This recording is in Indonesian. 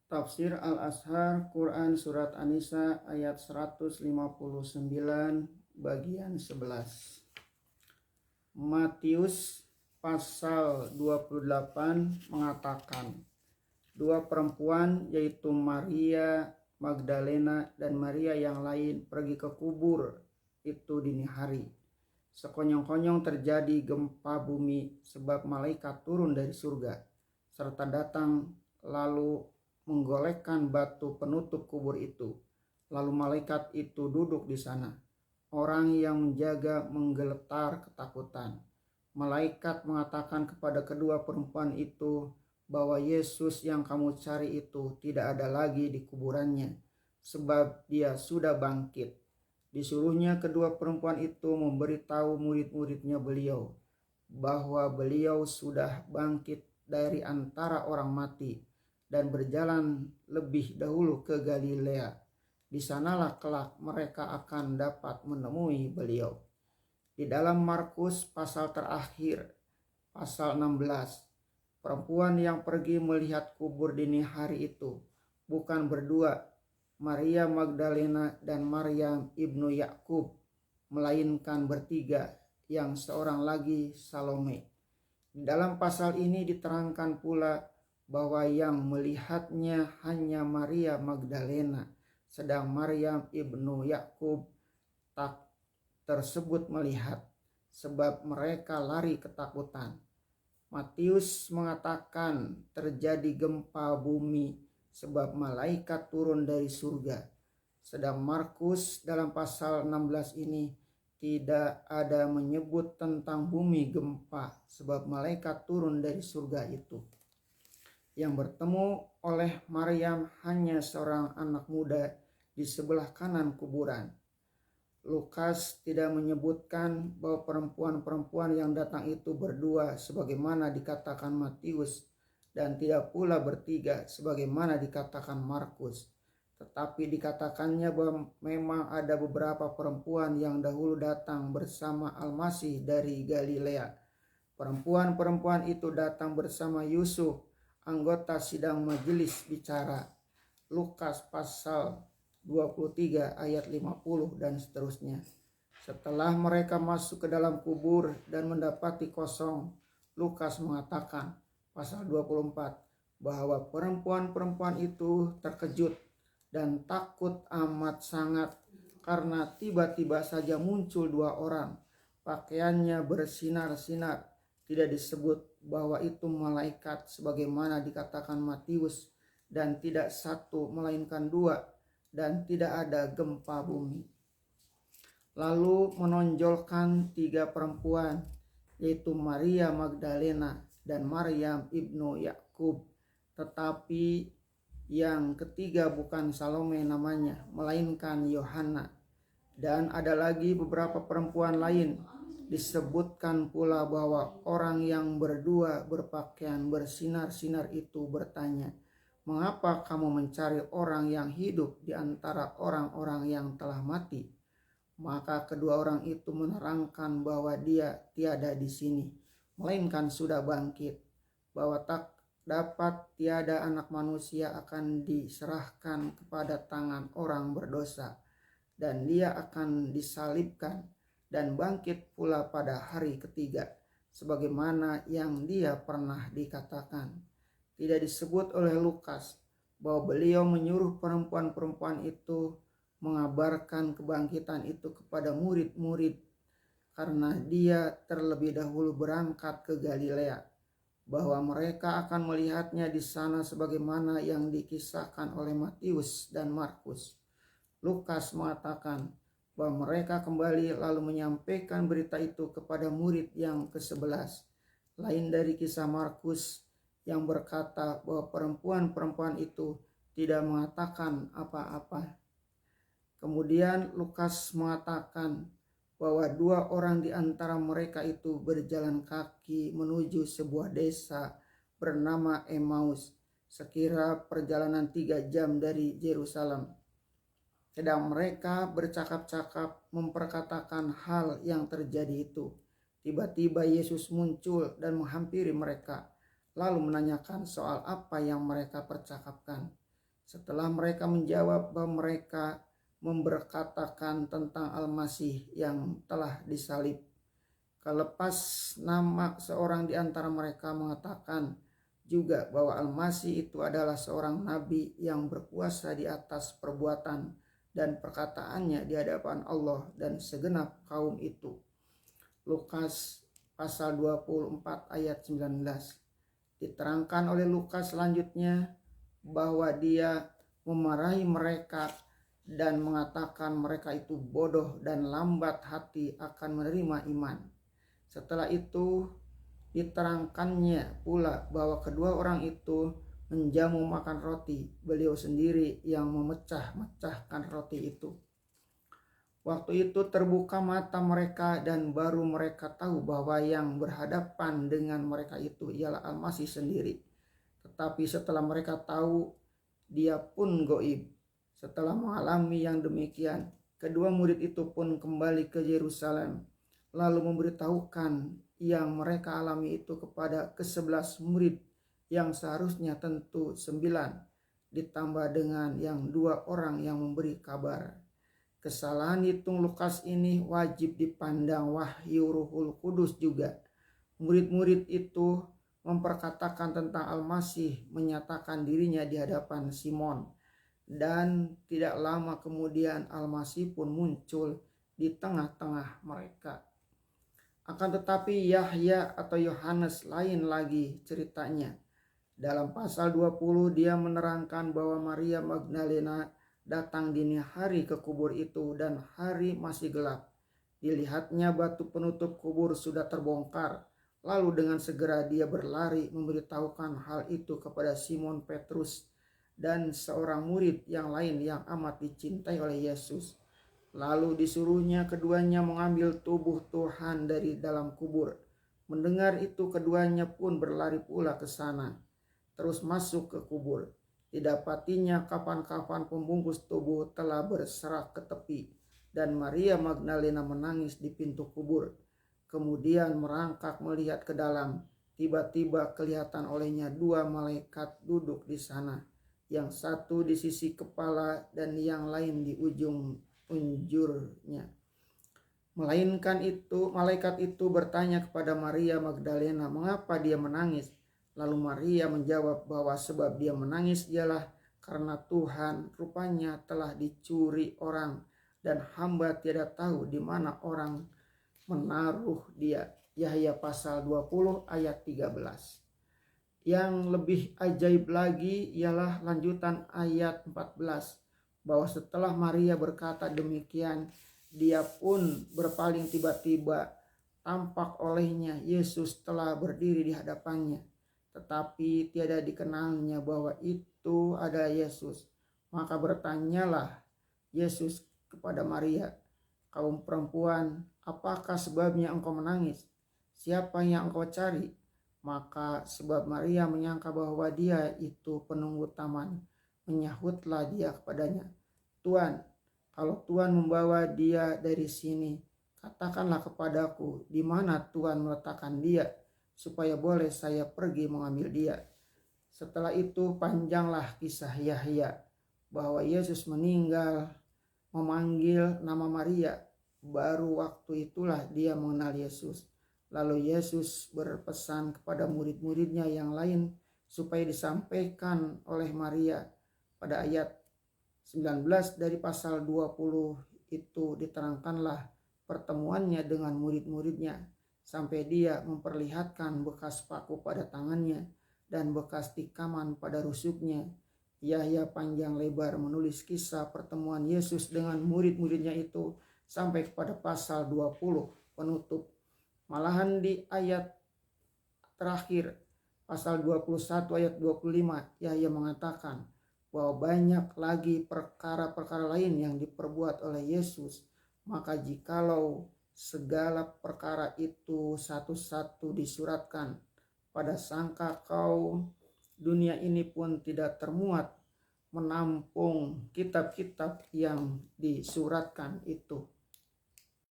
Tafsir Al-Azhar Quran Surat An-Nisa ayat 159 bagian 11. Matius pasal 28 mengatakan, dua perempuan yaitu Maria Magdalena dan Maria yang lain pergi ke kubur itu dini hari. Sekonyong-konyong terjadi gempa bumi sebab malaikat turun dari surga serta datang lalu menggolekkan batu penutup kubur itu. Lalu malaikat itu duduk di sana. Orang yang menjaga menggeletar ketakutan. Malaikat mengatakan kepada kedua perempuan itu bahwa Yesus yang kamu cari itu tidak ada lagi di kuburannya, sebab dia sudah bangkit. Disuruhnya kedua perempuan itu memberitahu murid-muridnya beliau bahwa beliau sudah bangkit dari antara orang mati dan berjalan lebih dahulu ke Galilea. Di sanalah kelak mereka akan dapat menemui beliau. Di dalam Markus pasal terakhir, pasal 16, perempuan yang pergi melihat kubur dini hari itu bukan berdua, Maria Magdalena dan Maria ibnu Yakub, melainkan bertiga, yang seorang lagi Salome. Di dalam pasal ini diterangkan pula bahwa yang melihatnya hanya Maria Magdalena, sedang Maryam ibnu Yakub tak tersebut melihat, sebab mereka lari ketakutan. Matius mengatakan terjadi gempa bumi sebab malaikat turun dari surga. Sedang Markus dalam pasal 16 ini tidak ada menyebut tentang bumi gempa sebab malaikat turun dari surga itu. Yang bertemu oleh Maryam hanya seorang anak muda di sebelah kanan kuburan. Lukas tidak menyebutkan bahwa perempuan-perempuan yang datang itu berdua sebagaimana dikatakan Matius, dan tidak pula bertiga sebagaimana dikatakan Markus. Tetapi dikatakannya bahwa memang ada beberapa perempuan yang dahulu datang bersama Al-Masih dari Galilea. Perempuan-perempuan itu datang bersama Yusuf, anggota sidang majelis bicara. Lukas pasal 23 ayat 50 dan seterusnya. Setelah mereka masuk ke dalam kubur dan mendapati kosong, Lukas mengatakan pasal 24 bahwa perempuan-perempuan itu terkejut dan takut amat sangat karena tiba-tiba saja muncul dua orang, pakaiannya bersinar-sinar. Tidak disebut bahwa itu malaikat sebagaimana dikatakan Matius, dan tidak satu melainkan dua, dan tidak ada gempa bumi. Lalu menonjolkan tiga perempuan, yaitu Maria Magdalena dan Maryam ibnu Yakub. Tetapi yang ketiga bukan Salome namanya, melainkan Yohana. Dan ada lagi beberapa perempuan lain. Disebutkan pula bahwa orang yang berdua berpakaian bersinar-sinar itu bertanya, "Mengapa kamu mencari orang yang hidup di antara orang-orang yang telah mati?" Maka kedua orang itu menerangkan bahwa dia tiada di sini, melainkan sudah bangkit, bahwa tak dapat tiada anak manusia akan diserahkan kepada tangan orang berdosa, dan dia akan disalibkan dan bangkit pula pada hari ketiga, sebagaimana yang dia pernah dikatakan. Tidak disebut oleh Lukas bahwa beliau menyuruh perempuan-perempuan itu mengabarkan kebangkitan itu kepada murid-murid, karena dia terlebih dahulu berangkat ke Galilea, bahwa mereka akan melihatnya di sana sebagaimana yang dikisahkan oleh Matius dan Markus. Lukas mengatakan bahwa mereka kembali lalu menyampaikan berita itu kepada murid yang ke-11, lain dari kisah Markus yang berkata bahwa perempuan-perempuan itu tidak mengatakan apa-apa. Kemudian Lukas mengatakan bahwa dua orang di antara mereka itu berjalan kaki menuju sebuah desa bernama Emmaus, sekira perjalanan 3 jam dari Yerusalem. Sedang mereka bercakap-cakap memperkatakan hal yang terjadi itu, tiba-tiba Yesus muncul dan menghampiri mereka, lalu menanyakan soal apa yang mereka percakapkan. Setelah mereka menjawab bahwa mereka memberkatakan tentang Al-Masih yang telah disalib. Kelepas nama seorang di antara mereka mengatakan juga bahwa Al-Masih itu adalah seorang nabi yang berkuasa di atas perbuatan dan perkataannya di hadapan Allah dan segenap kaum itu. Lukas pasal 24 ayat 19. Diterangkan oleh Lukas selanjutnya bahwa dia memarahi mereka dan mengatakan mereka itu bodoh dan lambat hati akan menerima iman. Setelah itu diterangkannya pula bahwa kedua orang itu menjamu makan roti, beliau sendiri yang memecah-mecahkan roti itu. Waktu itu terbuka mata mereka dan baru mereka tahu bahwa yang berhadapan dengan mereka itu ialah Al-Masih sendiri. Tetapi setelah mereka tahu, dia pun goib. Setelah mengalami yang demikian, kedua murid itu pun kembali ke Yerusalem, lalu memberitahukan yang mereka alami itu kepada ke-11 murid yang seharusnya tentu 9, ditambah dengan yang 2 orang yang memberi kabar. Kesalahan hitung Lukas ini wajib dipandang wahyu Ruhul Kudus juga. Murid-murid itu memperkatakan tentang Al-Masih menyatakan dirinya di hadapan Simon. Dan tidak lama kemudian Al-Masih pun muncul di tengah-tengah mereka. Akan tetapi Yahya atau Yohanes lain lagi ceritanya. Dalam pasal 20 dia menerangkan bahwa Maria Magdalena datang dini hari ke kubur itu dan hari masih gelap. Dilihatnya batu penutup kubur sudah terbongkar. Lalu dengan segera dia berlari memberitahukan hal itu kepada Simon Petrus dan seorang murid yang lain yang amat dicintai oleh Yesus. Lalu disuruhnya keduanya mengambil tubuh Tuhan dari dalam kubur. Mendengar itu keduanya pun berlari pula ke sana, terus masuk ke kubur. Didapatinya kapan-kapan pembungkus tubuh telah berserak ke tepi, dan Maria Magdalena menangis di pintu kubur. Kemudian merangkak melihat ke dalam. Tiba-tiba kelihatan olehnya 2 malaikat duduk di sana, yang satu di sisi kepala dan yang lain di ujung unjurnya. Melainkan itu, malaikat itu bertanya kepada Maria Magdalena, mengapa dia menangis? Lalu Maria menjawab bahwa sebab dia menangis ialah karena Tuhan rupanya telah dicuri orang, dan hamba tiada tahu di mana orang menaruh dia. Yahya pasal 20 ayat 13. Yang lebih ajaib lagi ialah lanjutan ayat 14, bahwa setelah Maria berkata demikian, dia pun berpaling tiba-tiba, tampak olehnya Yesus telah berdiri di hadapannya. Tetapi tiada dikenalnya bahwa itu adalah Yesus. Maka bertanyalah Yesus kepada Maria, kaum perempuan, apakah sebabnya engkau menangis? Siapa yang engkau cari? Maka sebab Maria menyangka bahwa dia itu penunggu taman, menyahutlah dia kepadanya, Tuan, kalau Tuan membawa dia dari sini, katakanlah kepadaku di mana Tuan meletakkan dia, supaya boleh saya pergi mengambil dia. Setelah itu panjanglah kisah Yahya, bahwa Yesus meninggal memanggil nama Maria. Baru waktu itulah dia mengenal Yesus. Lalu Yesus berpesan kepada murid-muridnya yang lain supaya disampaikan oleh Maria. Pada ayat 19 dari pasal 20 itu diterangkanlah pertemuannya dengan murid-muridnya, sampai dia memperlihatkan bekas paku pada tangannya dan bekas tikaman pada rusuknya. Yahya panjang lebar menulis kisah pertemuan Yesus dengan murid-muridnya itu sampai kepada pasal 20 penutup. Malahan di ayat terakhir pasal 21 ayat 25 Yahya mengatakan bahwa banyak lagi perkara-perkara lain yang diperbuat oleh Yesus. Maka jikalau segala perkara itu satu-satu disuratkan, pada sangka kau dunia ini pun tidak termuat menampung kitab-kitab yang disuratkan itu.